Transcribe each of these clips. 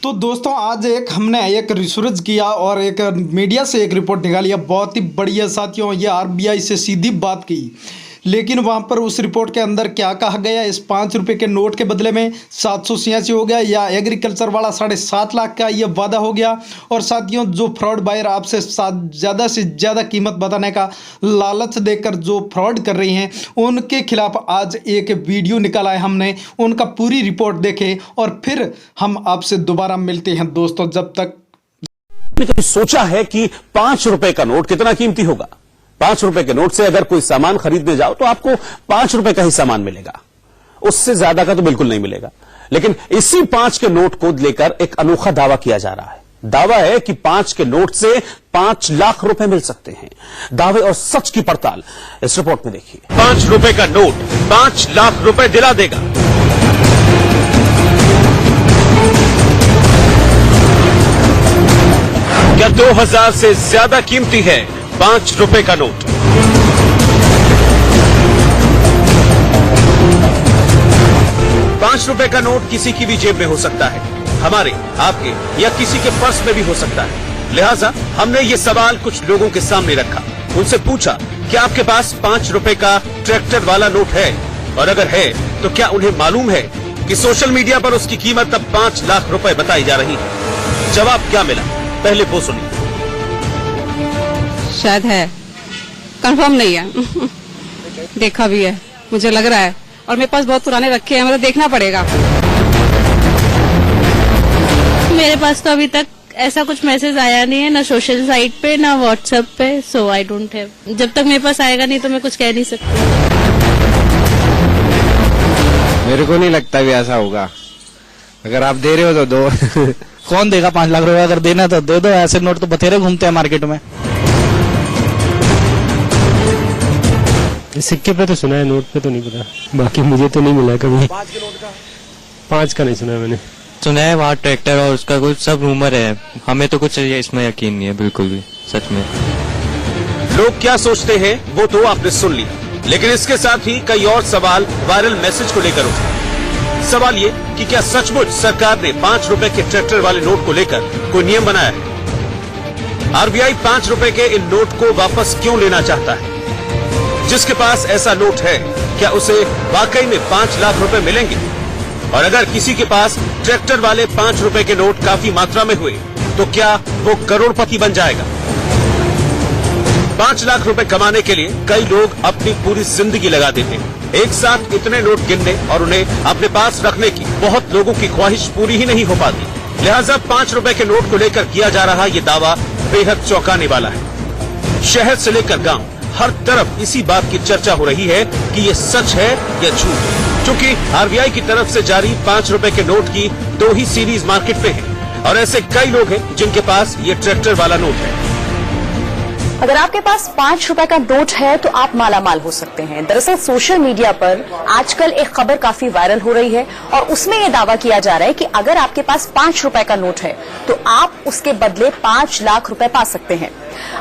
तो दोस्तों आज हमने एक रिसर्च किया और एक मीडिया से एक रिपोर्ट निकाली है। बहुत ही बढ़िया साथियों, ये आरबीआई से सीधी बात की, लेकिन वहाँ पर उस रिपोर्ट के अंदर क्या कहा गया, इस 5 रुपये के नोट के बदले में 786 हो गया, या एग्रीकल्चर वाला 7.5 लाख का ये वादा हो गया। और साथियों, जो फ्रॉड बायर आपसे ज़्यादा से ज़्यादा कीमत बताने का लालच देकर जो फ्रॉड कर रही हैं, उनके खिलाफ आज एक वीडियो निकाला है हमने। उनका पूरी रिपोर्ट देखें और फिर हम आपसे दोबारा मिलते हैं दोस्तों। जब तक कभी सोचा है कि 5 रुपए का नोट कितना कीमती होगा? 5 रुपए के नोट से अगर कोई सामान खरीदने जाओ तो आपको 5 रुपए का ही सामान मिलेगा, उससे ज्यादा का तो बिल्कुल नहीं मिलेगा। लेकिन इसी 5 के नोट को लेकर एक अनोखा दावा किया जा रहा है। दावा है कि 5 के नोट से 5 लाख रुपए मिल सकते हैं। दावे और सच की पड़ताल इस रिपोर्ट में देखिए। 5 रुपए का नोट 5 लाख रुपए दिला देगा। क्या 2000 से ज्यादा कीमती है 5 रुपए का नोट? ₹5 का नोट किसी की भी जेब में हो सकता है, हमारे, आपके या किसी के पर्स में भी हो सकता है। लिहाजा हमने ये सवाल कुछ लोगों के सामने रखा, उनसे पूछा कि आपके पास 5 रुपए का ट्रैक्टर वाला नोट है, और अगर है तो क्या उन्हें मालूम है कि सोशल मीडिया पर उसकी कीमत अब 5 लाख रुपए बताई जा रही है? जवाब क्या मिला, पहले वो सुनिए। शायद है, कंफर्म नहीं है। देखा भी है, मुझे लग रहा है, और मेरे पास बहुत पुराने रखे हैं, मुझे देखना पड़ेगा। मेरे पास तो अभी तक ऐसा कुछ मैसेज आया नहीं है, ना सोशल साइट पे ना व्हाट्सएप पे, सो आई डोंट हैव। जब तक मेरे पास आएगा नहीं तो मैं कुछ कह नहीं सकती। मेरे को नहीं लगता भी ऐसा होगा। अगर आप दे रहे हो तो दो। कौन देगा 5 लाख रुपए? अगर देना तो दे दो, ऐसे नोट तो बथेरे घूमते हैं मार्केट में। सिक्के पे तो सुना है, नोट पे तो नहीं पता। बाकी मुझे तो नहीं मिला कभी। 5 का नहीं सुना मैंने। सुना है वहाँ ट्रैक्टर और उसका कुछ सब रूमर है, हमें तो कुछ इसमें यकीन नहीं है बिल्कुल भी, सच में। लोग क्या सोचते हैं वो तो आपने सुन लिया, लेकिन इसके साथ ही कई और सवाल वायरल मैसेज को लेकर उठे। सवाल ये कि क्या सचमुच सरकार ने 5 रुपए के ट्रैक्टर वाले नोट को लेकर कोई नियम बनाया है? आरबीआई 5 रुपए के इन नोट को वापस क्यों लेना चाहता है? जिसके पास ऐसा नोट है, क्या उसे वाकई में 5 लाख रुपए मिलेंगे? और अगर किसी के पास ट्रैक्टर वाले 5 रुपए के नोट काफी मात्रा में हुए तो क्या वो करोड़पति बन जाएगा? 5 लाख रुपए कमाने के लिए कई लोग अपनी पूरी जिंदगी लगा देते हैं। एक साथ इतने नोट गिनने और उन्हें अपने पास रखने की बहुत लोगों की ख्वाहिश पूरी ही नहीं हो पाती। लिहाजा 5 रुपए के नोट को लेकर किया जा रहा ये दावा बेहद चौंकाने वाला है। शहर से लेकर गांव, हर तरफ इसी बात की चर्चा हो रही है कि ये सच है या झूठ। क्योंकि आरबीआई की तरफ से जारी 5 रुपए के नोट की 2 ही सीरीज मार्केट में है, और ऐसे कई लोग हैं जिनके पास ये ट्रैक्टर वाला नोट है। अगर आपके पास 5 रुपए का नोट है तो आप मालामाल हो सकते हैं। दरअसल सोशल मीडिया पर आजकल एक खबर काफी वायरल हो रही है, और उसमें यह दावा किया जा रहा है कि अगर आपके पास 5 रुपए का नोट है तो आप उसके बदले 5 लाख रुपए पा सकते हैं।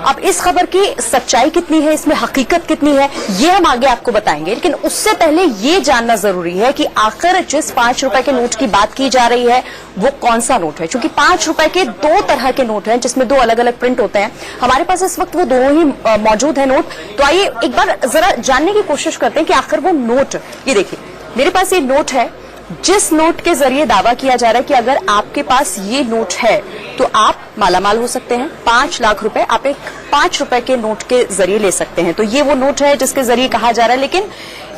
अब इस खबर की सच्चाई कितनी है, इसमें हकीकत कितनी है, ये हम आगे आपको बताएंगे। लेकिन उससे पहले ये जानना जरूरी है कि आखिर जिस 5 रुपए के नोट की बात की जा रही है वो कौन सा नोट है। क्योंकि 5 रुपए के 2 तरह के नोट हैं, जिसमें 2 अलग अलग प्रिंट होते हैं। हमारे पास इस वक्त वो दोनों ही मौजूद है नोट। तो आइए एक बार जरा जानने की कोशिश करते हैं कि आखिर वो नोट, ये देखिए मेरे पास ये नोट है, जिस नोट के जरिए दावा किया जा रहा है कि अगर आपके पास ये नोट है तो आप मालामाल हो सकते हैं। 5 लाख रुपए आप एक 5 रुपए के नोट के जरिए ले सकते हैं। तो ये वो नोट है जिसके जरिए कहा जा रहा है। लेकिन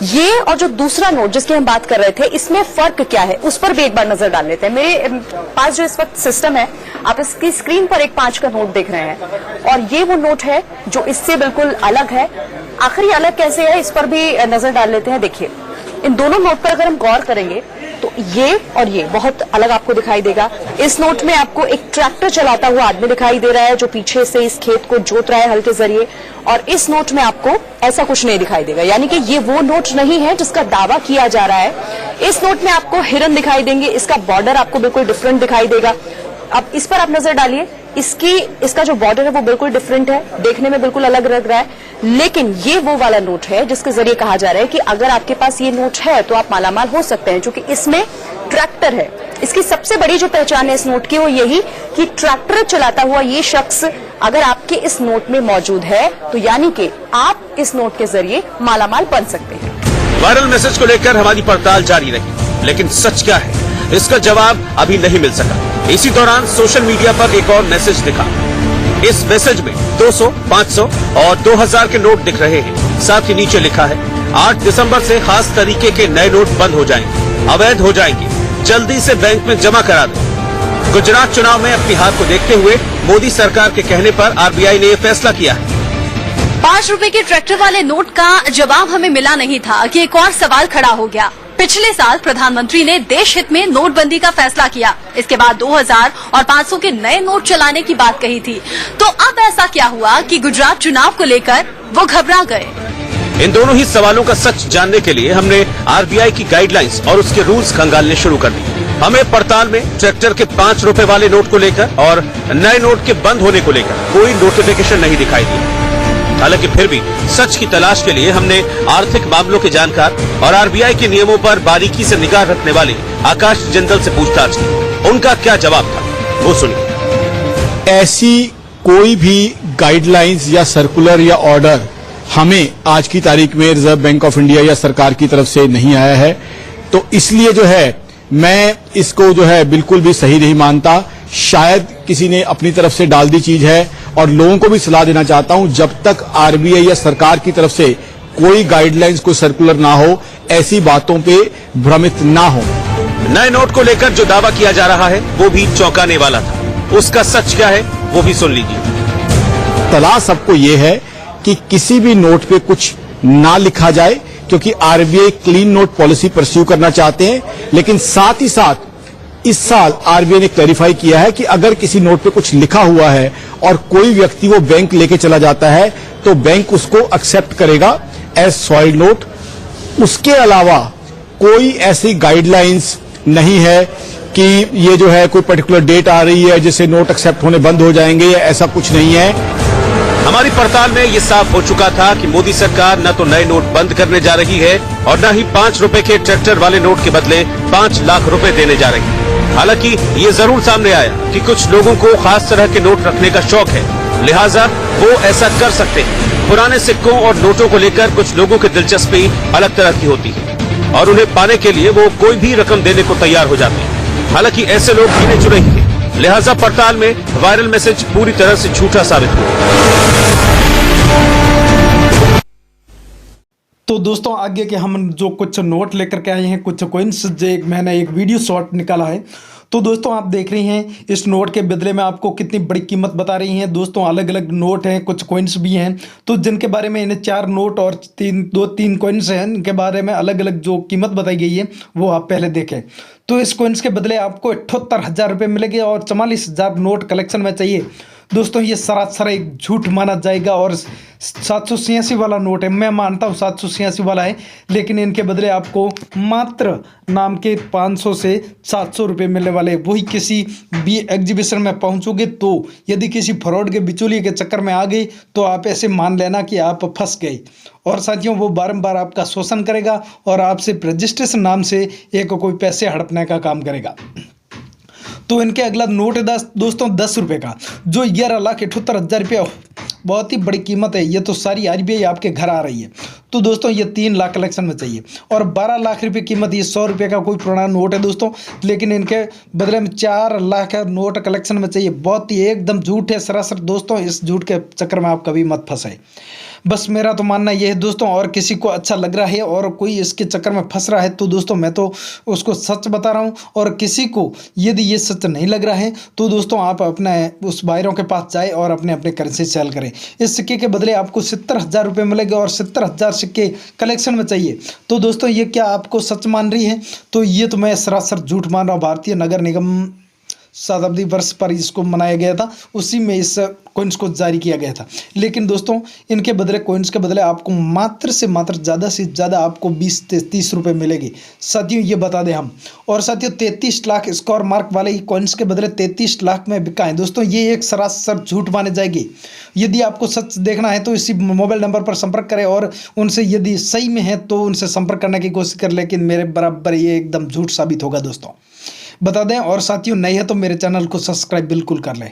ये और जो दूसरा नोट जिसकी हम बात कर रहे थे, इसमें फर्क क्या है, उस पर भी एक बार नजर डाल लेते हैं। मेरे पास जो इस वक्त सिस्टम है, आप इसकी स्क्रीन पर एक 5 का नोट देख रहे हैं, और ये वो नोट है जो इससे बिल्कुल अलग है। आखिर ये अलग कैसे है, इस पर भी नजर डाल लेते हैं। देखिए इन दोनों नोट पर अगर हम गौर करेंगे तो ये और ये बहुत अलग आपको दिखाई देगा। इस नोट में आपको एक ट्रैक्टर चलाता हुआ आदमी दिखाई दे रहा है जो पीछे से इस खेत को जोत रहा है हल के जरिए, और इस नोट में आपको ऐसा कुछ नहीं दिखाई देगा। यानी कि ये वो नोट नहीं है जिसका दावा किया जा रहा है। इस नोट में आपको हिरन दिखाई देंगे, इसका बॉर्डर आपको बिल्कुल डिफरेंट दिखाई देगा। अब इस पर आप नजर डालिए, इसका जो बॉर्डर है वो बिल्कुल डिफरेंट है, देखने में बिल्कुल अलग लग रहा है, लेकिन ये वो वाला नोट है जिसके जरिए कहा जा रहा है कि अगर आपके पास ये नोट है तो आप मालामाल हो सकते हैं, क्योंकि इसमें ट्रैक्टर है। इसकी सबसे बड़ी जो पहचान है इस नोट की वो यही कि ट्रैक्टर चलाता हुआ ये शख्स अगर आपके इस नोट में मौजूद है तो यानी कि आप इस नोट के जरिए मालामाल बन सकते हैं। वायरल मैसेज को लेकर हमारी पड़ताल जारी रही, लेकिन सच क्या है इसका जवाब अभी नहीं मिल सका। इसी दौरान सोशल मीडिया पर एक और मैसेज दिखा। इस मैसेज में 200, 500 और 2000 के नोट दिख रहे हैं। साथ ही नीचे लिखा है 8 दिसंबर से खास तरीके के नए नोट बंद हो जाएंगे, अवैध हो जाएंगे, जल्दी से बैंक में जमा करा दो। गुजरात चुनाव में अपनी हार को देखते हुए मोदी सरकार के कहने पर आरबीआई ने यह फैसला किया है। 5 रुपए के ट्रैक्टर वाले नोट का जवाब हमें मिला नहीं था कि एक और सवाल खड़ा हो गया। पिछले साल प्रधानमंत्री ने देश हित में नोटबंदी का फैसला किया, इसके बाद 2000 और 500 के नए नोट चलाने की बात कही थी। तो अब ऐसा क्या हुआ कि गुजरात चुनाव को लेकर वो घबरा गए? इन दोनों ही सवालों का सच जानने के लिए हमने आरबीआई की गाइडलाइंस और उसके रूल्स खंगालने शुरू कर दिए। हमें पड़ताल में ट्रैक्टर के 5 रुपए वाले नोट को लेकर और नए नोट के बंद होने को लेकर कोई नोटिफिकेशन नहीं दिखाई दिया। हालांकि फिर भी सच की तलाश के लिए हमने आर्थिक मामलों के जानकार और आरबीआई के नियमों पर बारीकी से निगाह रखने वाले आकाश जिंदल से पूछताछ की। उनका क्या जवाब था वो सुनिए। ऐसी कोई भी गाइडलाइंस या सर्कुलर या ऑर्डर हमें आज की तारीख में रिजर्व बैंक ऑफ इंडिया या सरकार की तरफ से नहीं आया है, तो इसलिए जो है मैं इसको जो है बिल्कुल भी सही नहीं मानता। शायद किसी ने अपनी तरफ से डाल दी चीज है, और लोगों को भी सलाह देना चाहता हूं जब तक आरबीआई या सरकार की तरफ से कोई गाइडलाइंस, कोई सर्कुलर ना हो, ऐसी बातों पे भ्रमित ना हो। नए नोट को लेकर जो दावा किया जा रहा है वो भी चौंकाने वाला था। उसका सच क्या है वो भी सुन लीजिए। तलाश सबको ये है कि किसी भी नोट पे कुछ ना लिखा जाए, क्योंकि RBI clean note policy pursue करना चाहते हैं। लेकिन साथ ही साथ इस साल आरबीआई ने क्लैरिफाई किया है कि अगर किसी नोट पे कुछ लिखा हुआ है और कोई व्यक्ति वो बैंक लेके चला जाता है तो बैंक उसको एक्सेप्ट करेगा एज सॉइल्ड नोट। उसके अलावा कोई ऐसी गाइडलाइंस नहीं है कि ये जो है कोई पर्टिकुलर डेट आ रही है जिससे नोट एक्सेप्ट होने बंद हो जाएंगे, या ऐसा कुछ नहीं है। हमारी पड़ताल में ये साफ हो चुका था कि मोदी सरकार न तो नए नोट बंद करने जा रही है और न ही 5 रुपए के ट्रैक्टर वाले नोट के बदले 5 लाख रुपए देने जा रही है। हालांकि ये जरूर सामने आया कि कुछ लोगों को खास तरह के नोट रखने का शौक है, लिहाजा वो ऐसा कर सकते हैं। पुराने सिक्कों और नोटों को लेकर कुछ लोगों की दिलचस्पी अलग तरह की होती है और उन्हें पाने के लिए वो कोई भी रकम देने को तैयार हो जाते हैं। हालांकि ऐसे लोग गिने चुने ही थे, लिहाजा पड़ताल में वायरल मैसेज पूरी तरह से झूठा साबित हुआ। तो दोस्तों आगे के हम जो कुछ नोट लेकर के आए हैं, कुछ कॉइन्स जो मैंने एक वीडियो शॉर्ट निकाला है। तो दोस्तों आप देख रहे हैं इस नोट के बदले में आपको कितनी बड़ी कीमत बता रही हैं। दोस्तों अलग अलग नोट हैं, कुछ कॉइन्स भी हैं, तो जिनके बारे में इन्हें 4 नोट और 3 कॉइन्स हैं, इनके बारे में अलग अलग जो कीमत बताई गई है वो आप पहले देखें। तो इस कॉइन्स के बदले आपको 78,000 रुपये मिलेंगे और 44,000 नोट कलेक्शन में चाहिए। दोस्तों ये सरासर एक झूठ माना जाएगा और 786 वाला नोट है। मैं मानता हूँ 786 वाला है, लेकिन इनके बदले आपको मात्र नाम के 500 से 700 रुपये मिलने वाले। वही किसी भी एग्जीबिशन में पहुँचोगे तो यदि किसी फ्रॉड के बिचौलिए के चक्कर में आ गई तो आप ऐसे मान लेना कि आप फंस गए। और साथियों वो बारंबार आपका शोषण करेगा और आपसे रजिस्ट्रेशन नाम से एक कोई पैसे हड़पने का काम करेगा। तो इनके अगला नोट है दोस्तों 10 रुपये का, जो 11,78,000 रुपये, बहुत ही बड़ी कीमत है। ये तो सारी आरबीआई आपके घर आ रही है। तो दोस्तों ये 3 लाख कलेक्शन में चाहिए और 12 लाख रुपये कीमत। ये 100 रुपये का कोई पुराना नोट है दोस्तों, लेकिन इनके बदले में 4 लाख का नोट कलेक्शन में चाहिए। बहुत ही एकदम झूठ है सरासर। दोस्तों इस झूठ के चक्कर में आप कभी मत फंसाए। बस मेरा तो मानना यह है दोस्तों, और किसी को अच्छा लग रहा है और कोई इसके चक्कर में फंस रहा है तो दोस्तों मैं तो उसको सच बता रहा हूँ। और किसी को यदि ये सच नहीं लग रहा है तो दोस्तों आप अपने उस बायरों के पास जाए और अपने करेंसी सेल करें। इस सिक्के के बदले आपको 70,000 रुपये मिलेंगे और 70,000 सिक्के कलेक्शन में चाहिए। तो दोस्तों ये क्या आपको सच मान रही है? तो ये तो मैं सरासर झूठ मान रहा हूँ। भारतीय नगर निगम शताब्दी वर्ष पर इसको मनाया गया था, उसी में इस कॉइन्स को जारी किया गया था। लेकिन दोस्तों इनके बदले, कॉइन्स के बदले आपको मात्र से मात्र ज़्यादा से ज़्यादा आपको 20 से 30 रुपये मिलेगी साथियों, ये बता दें हम। और साथियों 33 लाख स्क्वायर मार्क वाले ही कॉइन्स के बदले 33 लाख में बिका है दोस्तों, ये एक सरासर झूठ माने जाएगी। यदि आपको सच देखना है तो इसी मोबाइल नंबर पर संपर्क करें और उनसे यदि सही में है तो उनसे संपर्क करने की कोशिश कर, लेकिन मेरे बराबर ये एकदम झूठ साबित होगा दोस्तों, बता दें। और साथियों नए हैं तो मेरे चैनल को सब्सक्राइब बिल्कुल कर लें।